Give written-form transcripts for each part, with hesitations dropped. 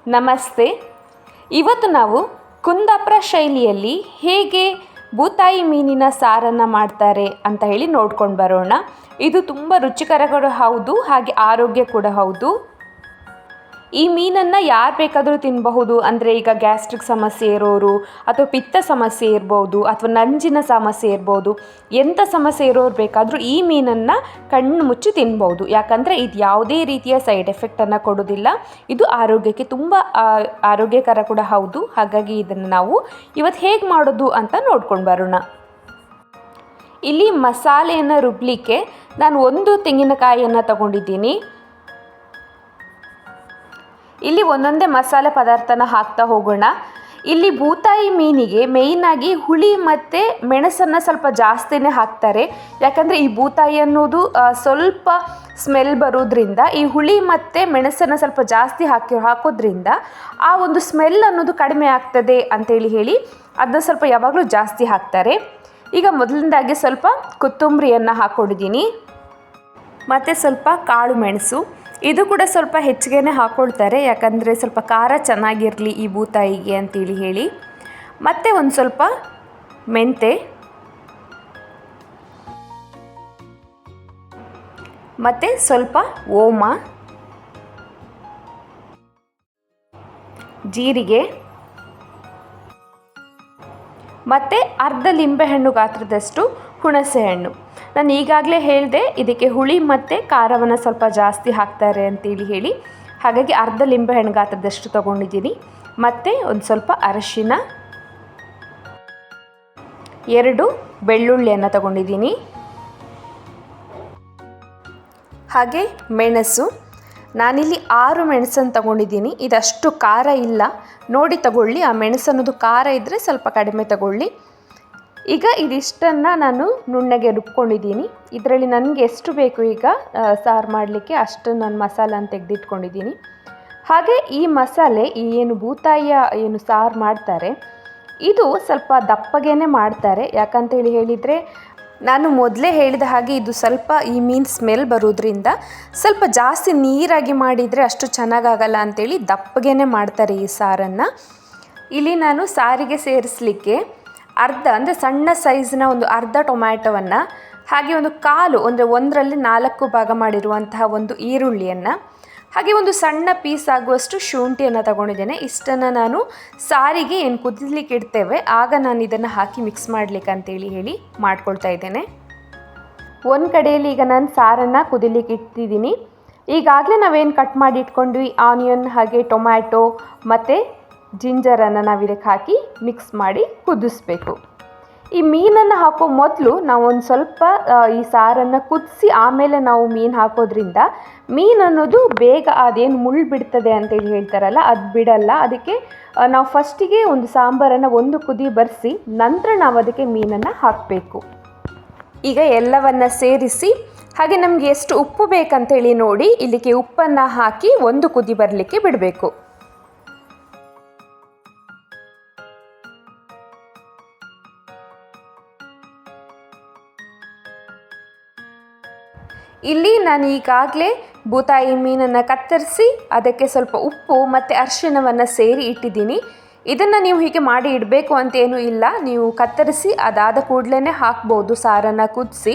ನಮಸ್ತೆ. ಇವತ್ತು ನಾವು ಕುಂದಾಪುರ ಶೈಲಿಯಲ್ಲಿ ಹೇಗೆ ಬೂತಾಯಿ ಮೀನಿನ ಸಾರನ್ನು ಮಾಡ್ತಾರೆ ಅಂತ ಹೇಳಿ ನೋಡ್ಕೊಂಡು ಬರೋಣ. ಇದು ತುಂಬ ರುಚಿಕರ ಕೂಡ ಹೌದು, ಹಾಗೆ ಆರೋಗ್ಯ ಕೂಡ ಹೌದು. ಈ ಮೀನನ್ನು ಯಾರು ಬೇಕಾದರೂ ತಿನ್ನಬಹುದು. ಅಂದರೆ ಈಗ ಗ್ಯಾಸ್ಟ್ರಿಕ್ ಸಮಸ್ಯೆ ಇರೋರು, ಅಥವಾ ಪಿತ್ತ ಸಮಸ್ಯೆ ಇರ್ಬೋದು, ಅಥವಾ ನಂಜಿನ ಸಮಸ್ಯೆ ಇರ್ಬೋದು, ಎಂಥ ಸಮಸ್ಯೆ ಇರೋರು ಬೇಕಾದರೂ ಈ ಮೀನನ್ನು ಕಣ್ಣು ಮುಚ್ಚಿ ತಿನ್ಬೋದು. ಯಾಕಂದರೆ ಇದು ಯಾವುದೇ ರೀತಿಯ ಸೈಡ್ ಎಫೆಕ್ಟನ್ನು ಕೊಡೋದಿಲ್ಲ. ಇದು ಆರೋಗ್ಯಕ್ಕೆ ತುಂಬ ಆರೋಗ್ಯಕರ ಕೂಡ ಹೌದು. ಹಾಗಾಗಿ ಇದನ್ನು ನಾವು ಇವತ್ತು ಹೇಗೆ ಮಾಡೋದು ಅಂತ ನೋಡ್ಕೊಂಡು ಬರೋಣ. ಇಲ್ಲಿ ಮಸಾಲೆಯನ್ನು ರುಬ್ಬಲಿಕ್ಕೆ ನಾನು 1 ತೆಂಗಿನಕಾಯಿಯನ್ನು ತಗೊಂಡಿದ್ದೀನಿ. ಇಲ್ಲಿ ಒಂದೊಂದೇ ಮಸಾಲೆ ಪದಾರ್ಥನ ಹಾಕ್ತಾ ಹೋಗೋಣ. ಇಲ್ಲಿ ಬೂತಾಯಿ ಮೀನಿಗೆ ಮೇಯ್ನಾಗಿ ಹುಳಿ ಮತ್ತು ಮೆಣಸನ್ನು ಸ್ವಲ್ಪ ಜಾಸ್ತಿನೇ ಹಾಕ್ತಾರೆ. ಯಾಕಂದರೆ ಈ ಬೂತಾಯಿ ಅನ್ನೋದು ಸ್ವಲ್ಪ ಸ್ಮೆಲ್ ಬರೋದ್ರಿಂದ ಈ ಹುಳಿ ಮತ್ತು ಮೆಣಸನ್ನು ಸ್ವಲ್ಪ ಜಾಸ್ತಿ ಹಾಕೋದ್ರಿಂದ ಆ ಒಂದು ಸ್ಮೆಲ್ ಅನ್ನೋದು ಕಡಿಮೆ ಆಗ್ತದೆ ಅಂತೇಳಿ ಅದನ್ನ ಸ್ವಲ್ಪ ಯಾವಾಗಲೂ ಜಾಸ್ತಿ ಹಾಕ್ತಾರೆ. ಈಗ ಮೊದಲಿಂದಾಗಿ ಸ್ವಲ್ಪ ಕೊತ್ತಂಬರಿಯನ್ನು ಹಾಕ್ಕೊಂಡಿದ್ದೀನಿ, ಮತ್ತು ಸ್ವಲ್ಪ ಕಾಳು ಮೆಣಸು. ಇದು ಕೂಡ ಸ್ವಲ್ಪ ಹೆಚ್ಚಿಗೆನೇ ಹಾಕ್ಕೊಳ್ತಾರೆ, ಯಾಕಂದರೆ ಸ್ವಲ್ಪ ಖಾರ ಚೆನ್ನಾಗಿರಲಿ ಈ ಬೂತಾಯಿಗೆ ಅಂತೇಳಿ. ಮತ್ತು ಒಂದು ಸ್ವಲ್ಪ ಮೆಂತೆ, ಮತ್ತು ಸ್ವಲ್ಪ ಓಮ, ಜೀರಿಗೆ, ಮತ್ತು ಅರ್ಧ ಲಿಂಬೆಹಣ್ಣು ಗಾತ್ರದಷ್ಟು ಹುಣಸೆ ಹಣ್ಣು. ನಾನು ಈಗಾಗಲೇ ಹೇಳಿದೆ ಇದಕ್ಕೆ ಹುಳಿ ಮತ್ತು ಖಾರವನ್ನು ಸ್ವಲ್ಪ ಜಾಸ್ತಿ ಹಾಕ್ತಾರೆ ಅಂತೇಳಿ. ಹಾಗಾಗಿ ಅರ್ಧ ಲಿಂಬೆಹಣ್ಣು ಗಾತ್ರದಷ್ಟು ತೊಗೊಂಡಿದ್ದೀನಿ. ಮತ್ತು ಒಂದು ಸ್ವಲ್ಪ ಅರಿಶಿನ, 2 ಬೆಳ್ಳುಳ್ಳಿಯನ್ನು ತಗೊಂಡಿದ್ದೀನಿ, ಹಾಗೆ ಮೆಣಸು. ನಾನಿಲ್ಲಿ 6 ಮೆಣಸನ್ನು ತಗೊಂಡಿದ್ದೀನಿ. ಇದಷ್ಟು ಖಾರ ಇಲ್ಲ, ನೋಡಿ ತಗೊಳ್ಳಿ. ಆ ಮೆಣಸು ಅನ್ನೋದು ಖಾರ ಇದ್ದರೆ ಸ್ವಲ್ಪ ಕಡಿಮೆ ತಗೊಳ್ಳಿ. ಈಗ ಇದಿಷ್ಟನ್ನು ನಾನು ನುಣ್ಣಗೆ ರುಬ್ಕೊಂಡಿದ್ದೀನಿ. ಇದರಲ್ಲಿ ನನಗೆ ಎಷ್ಟು ಬೇಕು ಈಗ ಸಾರು ಮಾಡಲಿಕ್ಕೆ ಅಷ್ಟು ನಾನು ಮಸಾಲೆನ ತೆಗೆದಿಟ್ಕೊಂಡಿದ್ದೀನಿ. ಹಾಗೆ ಈ ಮಸಾಲೆ ಏನು ಬೂತಾಯಿಯ ಏನು ಸಾರು ಮಾಡ್ತಾರೆ ಇದು ಸ್ವಲ್ಪ ದಪ್ಪಗೇ ಮಾಡ್ತಾರೆ. ಯಾಕಂತೇಳಿ ಹೇಳಿದರೆ ನಾನು ಮೊದಲೇ ಹೇಳಿದ ಹಾಗೆ ಇದು ಸ್ವಲ್ಪ ಈ ಮೀನು ಸ್ಮೆಲ್ ಬರೋದ್ರಿಂದ ಸ್ವಲ್ಪ ಜಾಸ್ತಿ ನೀರಾಗಿ ಮಾಡಿದರೆ ಅಷ್ಟು ಚೆನ್ನಾಗಾಗಲ್ಲ ಅಂಥೇಳಿ ದಪ್ಪಗೇ ಮಾಡ್ತಾರೆ ಈ ಸಾರನ್ನು. ಇಲ್ಲಿ ನಾನು ಸಾರಿಗೆ ಸೇರಿಸಲಿಕ್ಕೆ ಅಂದರೆ ಸಣ್ಣ ಸೈಜ್ನ ಒಂದು ಅರ್ಧ ಟೊಮ್ಯಾಟೊವನ್ನು, ಹಾಗೆ ಒಂದು ಕಾಲು ಅಂದರೆ 1ರಲ್ಲಿ 4 ಭಾಗ ಮಾಡಿರುವಂತಹ ಒಂದು ಈರುಳ್ಳಿಯನ್ನು, ಹಾಗೆ ಒಂದು ಸಣ್ಣ ಪೀಸ್ ಆಗುವಷ್ಟು ಶುಂಠಿಯನ್ನು ತಗೊಂಡಿದ್ದೇನೆ. ಇಷ್ಟನ್ನು ನಾನು ಸಾರಿಗೆ ಏನು ಕುದಿಲಿಕ್ಕೆ ಇಡ್ತೇವೆ ಆಗ ನಾನು ಇದನ್ನು ಹಾಕಿ ಮಿಕ್ಸ್ ಮಾಡಲಿಕ್ಕೆ ಅಂತೇಳಿ ಮಾಡ್ಕೊಳ್ತಾ ಇದ್ದೇನೆ. ಒಂದು ಕಡೆಯಲ್ಲಿ ಈಗ ನಾನು ಸಾರನ್ನು ಕುದಿಲಿಕ್ಕೆ ಇಟ್ಟಿದ್ದೀನಿ. ಈಗಾಗಲೇ ನಾವೇನು ಕಟ್ ಮಾಡಿ ಇಟ್ಕೊಂಡ್ವಿ ಆನಿಯನ್, ಹಾಗೆ ಟೊಮ್ಯಾಟೊ ಮತ್ತು ಜಿಂಜರನ್ನು ನಾವು ಇದಕ್ಕೆ ಹಾಕಿ ಮಿಕ್ಸ್ ಮಾಡಿ ಕುದಿಸ್ಬೇಕು. ಈ ಮೀನನ್ನು ಹಾಕೋ ಮೊದಲು ನಾವು ಒಂದು ಸ್ವಲ್ಪ ಈ ಸಾರನ್ನು ಕುದಿಸಿ ಆಮೇಲೆ ನಾವು ಮೀನು ಹಾಕೋದ್ರಿಂದ ಮೀನು ಅನ್ನೋದು ಬೇಗ ಅದೇನು ಮುಳ್ಳು ಬಿಡ್ತದೆ ಅಂತೇಳಿ ಹೇಳ್ತಾರಲ್ಲ ಅದು ಬಿಡಲ್ಲ. ಅದಕ್ಕೆ ನಾವು ಫಸ್ಟಿಗೆ ಒಂದು ಸಾಂಬಾರನ್ನು 1 ಕುದಿ ಬರೆಸಿ ನಂತರ ನಾವು ಅದಕ್ಕೆ ಮೀನನ್ನು ಹಾಕಬೇಕು. ಈಗ ಎಲ್ಲವನ್ನು ಸೇರಿಸಿ ಹಾಗೆ ನಮಗೆ ಎಷ್ಟು ಉಪ್ಪು ಬೇಕಂತೇಳಿ ನೋಡಿ ಇಲ್ಲಿಗೆ ಉಪ್ಪನ್ನು ಹಾಕಿ 1 ಕುದಿ ಬರಲಿಕ್ಕೆ ಬಿಡಬೇಕು. ಇಲ್ಲಿ ನಾನು ಈಗಾಗಲೇ ಬೂತಾಯಿ ಮೀನನ್ನು ಕತ್ತರಿಸಿ ಅದಕ್ಕೆ ಸ್ವಲ್ಪ ಉಪ್ಪು ಮತ್ತು ಅರಿಶಿಣವನ್ನು ಸೇರಿ ಇಟ್ಟಿದ್ದೀನಿ. ಇದನ್ನು ನೀವು ಹೀಗೆ ಮಾಡಿ ಇಡಬೇಕು ಅಂತೇನೂ ಇಲ್ಲ, ನೀವು ಕತ್ತರಿಸಿ ಅದಾದ ಕೂಡಲೇ ಹಾಕ್ಬೋದು ಸಾರನ್ನು ಕುದಿಸಿ.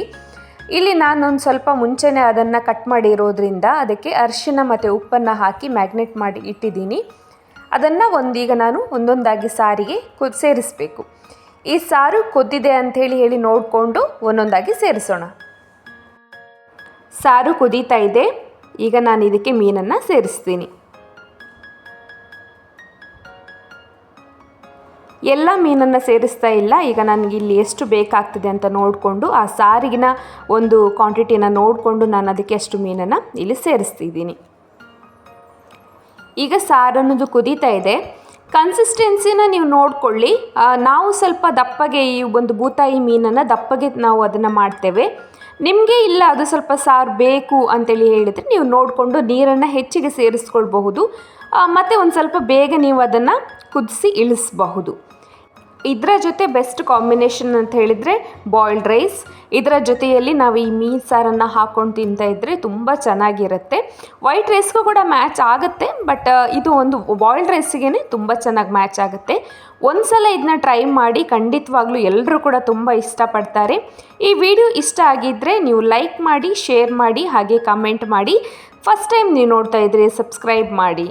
ಇಲ್ಲಿ ನಾನೊಂದು ಸ್ವಲ್ಪ ಮುಂಚೆನೇ ಅದನ್ನು ಕಟ್ ಮಾಡಿ ಇರೋದ್ರಿಂದ ಅದಕ್ಕೆ ಅರಿಶಿಣ ಮತ್ತು ಉಪ್ಪನ್ನು ಹಾಕಿ ಮ್ಯಾಗ್ನೇಟ್ ಮಾಡಿ ಇಟ್ಟಿದ್ದೀನಿ. ಅದನ್ನು ಈಗ ನಾನು ಒಂದೊಂದಾಗಿ ಸಾರಿಗೆ ಸೇರಿಸಬೇಕು. ಈ ಸಾರು ಕುದ್ದಿದೆ ಅಂಥೇಳಿ ನೋಡಿಕೊಂಡು ಒಂದೊಂದಾಗಿ ಸೇರಿಸೋಣ. ಸಾರು ಕುದೀತಾ ಇದೆ. ಈಗ ನಾನು ಇದಕ್ಕೆ ಮೀನನ್ನು ಸೇರಿಸ್ತೀನಿ. ಎಲ್ಲ ಮೀನನ್ನು ಸೇರಿಸ್ತಾ ಇಲ್ಲ. ಈಗ ನನಗೆ ಇಲ್ಲಿ ಎಷ್ಟು ಬೇಕಾಗ್ತದೆ ಅಂತ ನೋಡಿಕೊಂಡು ಆ ಸಾರಿಗಿನ ಒಂದು ಕ್ವಾಂಟಿಟಿನ ನೋಡಿಕೊಂಡು ನಾನು ಅದಕ್ಕೆ ಎಷ್ಟು ಮೀನನ್ನು ಇಲ್ಲಿ ಸೇರಿಸ್ತಿದ್ದೀನಿ. ಈಗ ಸಾರು ಅನ್ನೋದು ಕುದೀತಾ ಇದೆ. ಕನ್ಸಿಸ್ಟೆನ್ಸಿನ ನೀವು ನೋಡಿಕೊಳ್ಳಿ. ನಾವು ಸ್ವಲ್ಪ ದಪ್ಪಗೆ ಈ ಒಂದು ಬೂತಾಯಿ ಮೀನನ್ನು ದಪ್ಪಗೆ ನಾವು ಅದನ್ನು ಮಾಡ್ತೇವೆ. ನಿಮಗೆ ಇಲ್ಲ ಅದು ಸ್ವಲ್ಪ ಸಾರು ಬೇಕು ಅಂತೇಳಿ ಹೇಳಿದರೆ ನೀವು ನೋಡಿಕೊಂಡು ನೀರನ್ನು ಹೆಚ್ಚಿಗೆ ಸೇರಿಸ್ಕೊಳ್ಬಹುದು. ಮತ್ತು ಒಂದು ಸ್ವಲ್ಪ ಬೇಗ ನೀವು ಅದನ್ನು ಕುದಿಸಿ ಇಳಿಸಬಹುದು. ಇದರ ಜೊತೆ ಬೆಸ್ಟ್ ಕಾಂಬಿನೇಷನ್ ಅಂತ ಹೇಳಿದರೆ ಬಾಯ್ಲ್ಡ್ ರೈಸ್. ಇದರ ಜೊತೆಯಲ್ಲಿ ನಾವು ಈ ಮೀನು ಸಾರನ್ನು ಹಾಕ್ಕೊಂಡು ತಿಂತಾ ಇದ್ದರೆ ತುಂಬ ಚೆನ್ನಾಗಿರುತ್ತೆ. ವೈಟ್ ರೈಸ್ಗೂ ಕೂಡ ಮ್ಯಾಚ್ ಆಗುತ್ತೆ, ಬಟ್ ಇದು ಒಂದು ಬಾಯ್ಲ್ಡ್ ರೈಸಿಗೆ ತುಂಬ ಚೆನ್ನಾಗಿ ಮ್ಯಾಚ್ ಆಗುತ್ತೆ. ಒಂದು ಸಲ ಇದನ್ನ ಟ್ರೈ ಮಾಡಿ, ಖಂಡಿತವಾಗ್ಲೂ ಎಲ್ಲರೂ ಕೂಡ ತುಂಬ ಇಷ್ಟಪಡ್ತಾರೆ. ಈ ವಿಡಿಯೋ ಇಷ್ಟ ಆಗಿದ್ದರೆ ನೀವು ಲೈಕ್ ಮಾಡಿ, ಶೇರ್ ಮಾಡಿ, ಹಾಗೆ ಕಮೆಂಟ್ ಮಾಡಿ. ಫಸ್ಟ್ ಟೈಮ್ ನೀವು ನೋಡ್ತಾ ಇದ್ದರೆ ಸಬ್ಸ್ಕ್ರೈಬ್ ಮಾಡಿ.